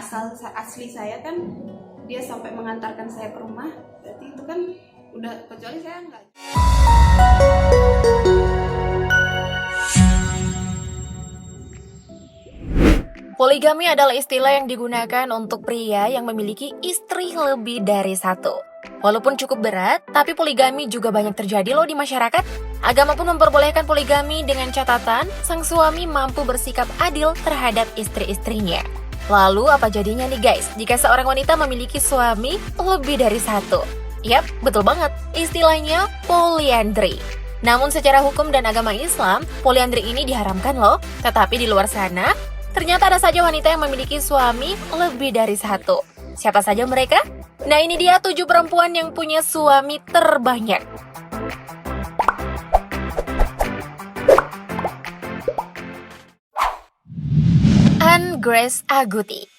asli saya kan dia sampai mengantarkan saya ke rumah, berarti itu kan udah, kecuali saya enggak. Poligami adalah istilah yang digunakan untuk pria yang memiliki istri lebih dari satu. Walaupun cukup berat, tapi poligami juga banyak terjadi loh di masyarakat. Agama pun memperbolehkan poligami dengan catatan sang suami mampu bersikap adil terhadap istri-istrinya. Lalu apa jadinya nih guys, jika seorang wanita memiliki suami lebih dari satu? Yap, betul banget, istilahnya polyandry. Namun secara hukum dan agama Islam, polyandry ini diharamkan loh. Tetapi di luar sana, ternyata ada saja wanita yang memiliki suami lebih dari satu. Siapa saja mereka? Nah ini dia 7 perempuan yang punya suami terbanyak. Anne Grace Aguti.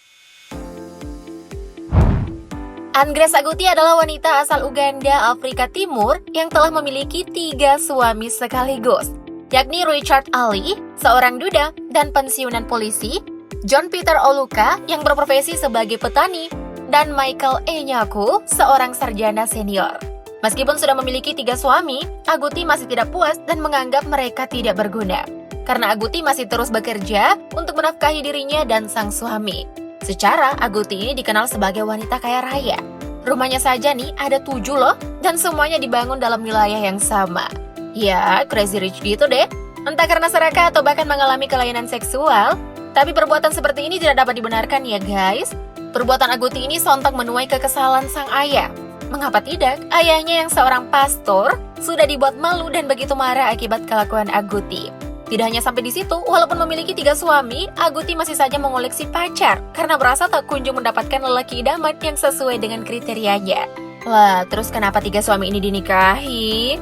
Anne Grace Aguti adalah wanita asal Uganda, Afrika Timur yang telah memiliki 3 suami sekaligus, yakni Richard Ali, seorang duda dan pensiunan polisi, John Peter Oluka yang berprofesi sebagai petani, dan Michael Enyaku, seorang sarjana senior. Meskipun sudah memiliki 3 suami, Aguti masih tidak puas dan menganggap mereka tidak berguna. Karena Aguti masih terus bekerja untuk menafkahi dirinya dan sang suami. Secara, Aguti ini dikenal sebagai wanita kaya raya. Rumahnya saja nih ada 7 loh, dan semuanya dibangun dalam wilayah yang sama. Ya, crazy rich gitu deh. Entah karena serakah atau bahkan mengalami kelainan seksual, tapi perbuatan seperti ini tidak dapat dibenarkan ya guys. Perbuatan Aguti ini sontak menuai kekesalan sang ayah. Mengapa tidak? Ayahnya yang seorang pastor sudah dibuat malu dan begitu marah akibat kelakuan Aguti. Tidak hanya sampai di situ, walaupun memiliki 3 suami, Aguti masih saja mengoleksi pacar karena merasa tak kunjung mendapatkan lelaki idaman yang sesuai dengan kriterianya. Lah, terus kenapa 3 suami ini dinikahi?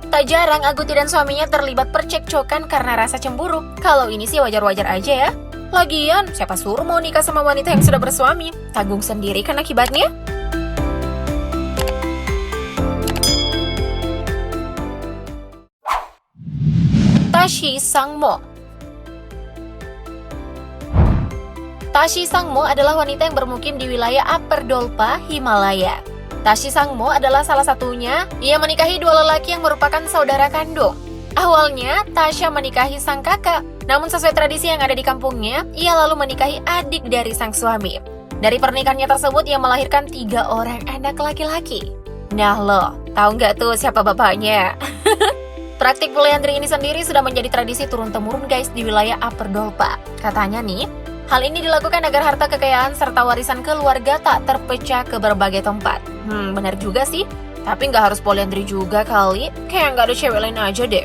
Tak jarang Aguti dan suaminya terlibat percekcokan karena rasa cemburu. Kalau ini sih wajar-wajar aja ya. Lagian, siapa suruh mau nikah sama wanita yang sudah bersuami? Tanggung sendiri kan akibatnya. Tashi Sangmo. Tashi Sangmo adalah wanita yang bermukim di wilayah Upper Dolpa, Himalaya. Tashi Sangmo adalah salah satunya. Ia menikahi 2 lelaki yang merupakan saudara kandung. Awalnya, Tasha menikahi sang kakak. Namun sesuai tradisi yang ada di kampungnya, ia lalu menikahi adik dari sang suami. Dari pernikahannya tersebut, ia melahirkan 3 orang anak laki-laki. Nah lo, tahu nggak tuh siapa bapaknya? Praktik polyandry ini sendiri sudah menjadi tradisi turun-temurun guys di wilayah Upper Dolpa. Katanya nih, hal ini dilakukan agar harta kekayaan serta warisan keluarga tak terpecah ke berbagai tempat. Benar juga sih. Tapi nggak harus polyandry juga kali. Kayak nggak ada cewek lain aja deh.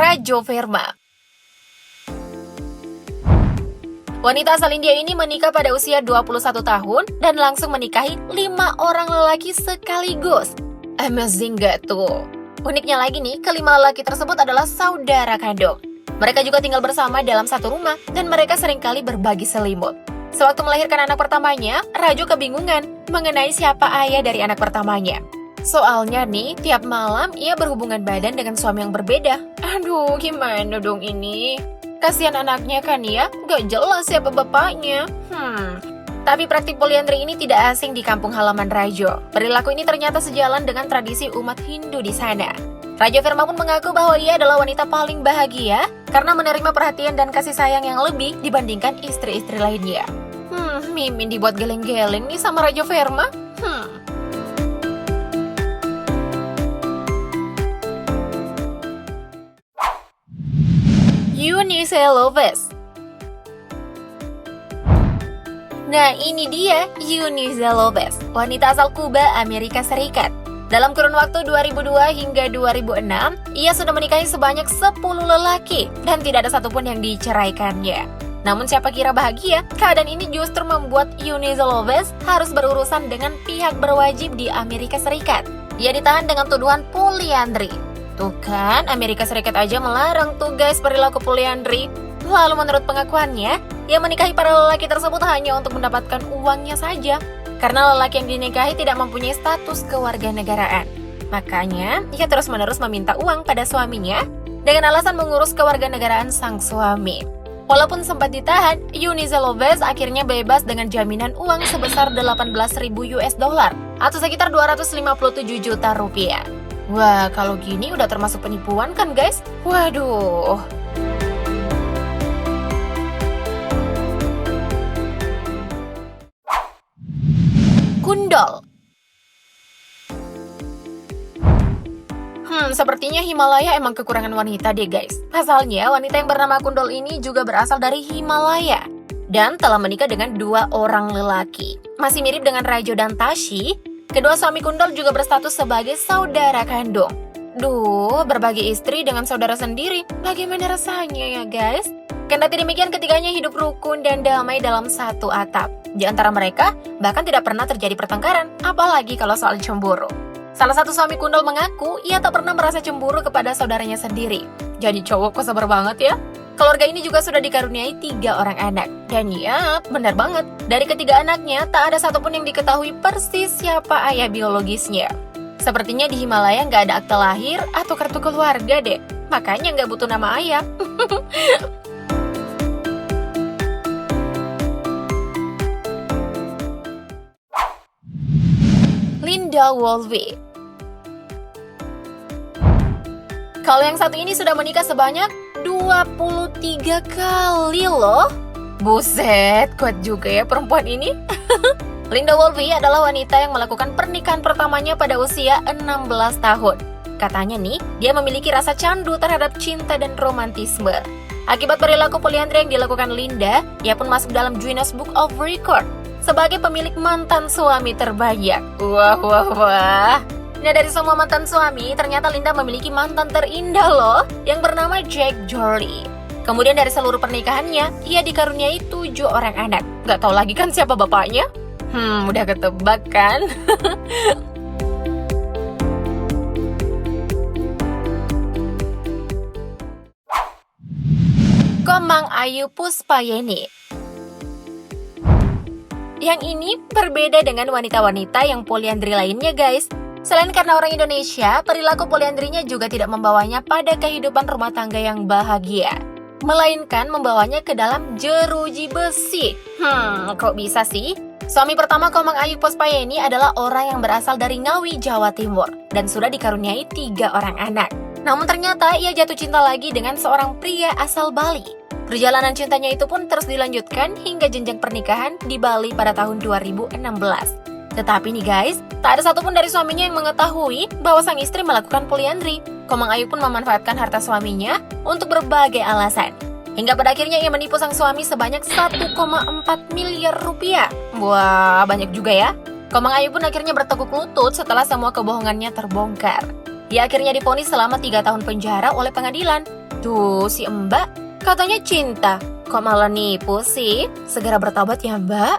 Rajo Verma. Wanita asal India ini menikah pada usia 21 tahun dan langsung menikahi 5 orang lelaki sekaligus. Amazing gak tuh? Uniknya lagi nih, kelima lelaki tersebut adalah saudara kandung. Mereka juga tinggal bersama dalam satu rumah dan mereka seringkali berbagi selimut. Sewaktu melahirkan anak pertamanya, Rajo kebingungan mengenai siapa ayah dari anak pertamanya. Soalnya nih, tiap malam ia berhubungan badan dengan suami yang berbeda. Aduh, gimana dong ini? Kasihan anaknya kan ya, gak jelas siapa bapaknya. Tapi praktik polyandry ini tidak asing di kampung halaman Rajo. Perilaku ini ternyata sejalan dengan tradisi umat Hindu di sana. Rajo Verma pun mengaku bahwa ia adalah wanita paling bahagia karena menerima perhatian dan kasih sayang yang lebih dibandingkan istri-istri lainnya. Mimin dibuat geleng-geleng nih sama Rajo Verma. Eunice Lopez. Nah ini dia Eunice Lopez, wanita asal Kuba, Amerika Serikat. Dalam kurun waktu 2002 hingga 2006, ia sudah menikahi sebanyak 10 lelaki dan tidak ada satupun yang diceraikannya. Namun siapa kira bahagia, keadaan ini justru membuat Eunice Lopez harus berurusan dengan pihak berwajib di Amerika Serikat. Ia ditahan dengan tuduhan polyandry. Tuh kan, Amerika Serikat aja melarang tuh guys perilaku polyandry. Lalu menurut pengakuannya, ia menikahi para lelaki tersebut hanya untuk mendapatkan uangnya saja. Karena lelaki yang dinikahi tidak mempunyai status kewarganegaraan. Makanya, ia terus-menerus meminta uang pada suaminya dengan alasan mengurus kewarganegaraan sang suami. Walaupun sempat ditahan, Eunice Lopez akhirnya bebas dengan jaminan uang sebesar 18.000 US dollar atau sekitar 257 juta rupiah. Wah, kalau gini udah termasuk penipuan kan guys? Waduh. Kundol. Sepertinya Himalaya emang kekurangan wanita deh guys. Pasalnya, wanita yang bernama Kundol ini juga berasal dari Himalaya dan telah menikah dengan 2 orang lelaki. Masih mirip dengan Rajo dan Tashi, kedua suami Kundol juga berstatus sebagai saudara kandung. Duh, berbagi istri dengan saudara sendiri, bagaimana rasanya ya guys? Kendati demikian, ketiganya hidup rukun dan damai dalam satu atap. Di antara mereka, bahkan tidak pernah terjadi pertengkaran, apalagi kalau soal cemburu. Salah satu suami Kundol mengaku ia tak pernah merasa cemburu kepada saudaranya sendiri. Jadi cowok kok sabar banget ya? Keluarga ini juga sudah dikaruniai 3 orang anak. Dan ya, benar banget. Dari ketiga anaknya, tak ada satupun yang diketahui persis siapa ayah biologisnya. Sepertinya di Himalaya nggak ada akte lahir atau kartu keluarga deh. Makanya nggak butuh nama ayah. Linda Wolfe. Kalau yang satu ini sudah menikah sebanyak 23 kali loh. Buset, kuat juga ya perempuan ini. Linda Wolfe adalah wanita yang melakukan pernikahan pertamanya pada usia 16 tahun. Katanya nih, dia memiliki rasa candu terhadap cinta dan romantisme. Akibat perilaku poliandri yang dilakukan Linda, ia pun masuk dalam Guinness Book of Record sebagai pemilik mantan suami terbanyak. Wah. Nah, dari semua mantan suami, ternyata Linda memiliki mantan terindah loh, yang bernama Jack Jolie. Kemudian dari seluruh pernikahannya, ia dikaruniai 7 orang anak. Gak tahu lagi kan siapa bapaknya? Udah ketebak kan? Komang Ayu Puspayeni. Yang ini berbeda dengan wanita-wanita yang poliandri lainnya guys. Selain karena orang Indonesia, perilaku poliandrinya juga tidak membawanya pada kehidupan rumah tangga yang bahagia, melainkan membawanya ke dalam jeruji besi. Kok bisa sih? Suami pertama Komang Ayu Puspayeni adalah orang yang berasal dari Ngawi, Jawa Timur, dan sudah dikaruniai 3 orang anak. Namun ternyata ia jatuh cinta lagi dengan seorang pria asal Bali. Perjalanan cintanya itu pun terus dilanjutkan hingga jenjang pernikahan di Bali pada tahun 2016. Tetapi nih guys, tak ada satupun dari suaminya yang mengetahui bahwa sang istri melakukan poliandri. Komang Ayu pun memanfaatkan harta suaminya untuk berbagai alasan. Hingga pada akhirnya ia menipu sang suami sebanyak 1,4 miliar rupiah. Wah, banyak juga ya. Komang Ayu pun akhirnya bertekuk lutut setelah semua kebohongannya terbongkar. Ia akhirnya divonis selama 3 tahun penjara oleh pengadilan. Tuh, si Mbak katanya cinta, kok malah nipu sih? Segera bertobat ya Mbak.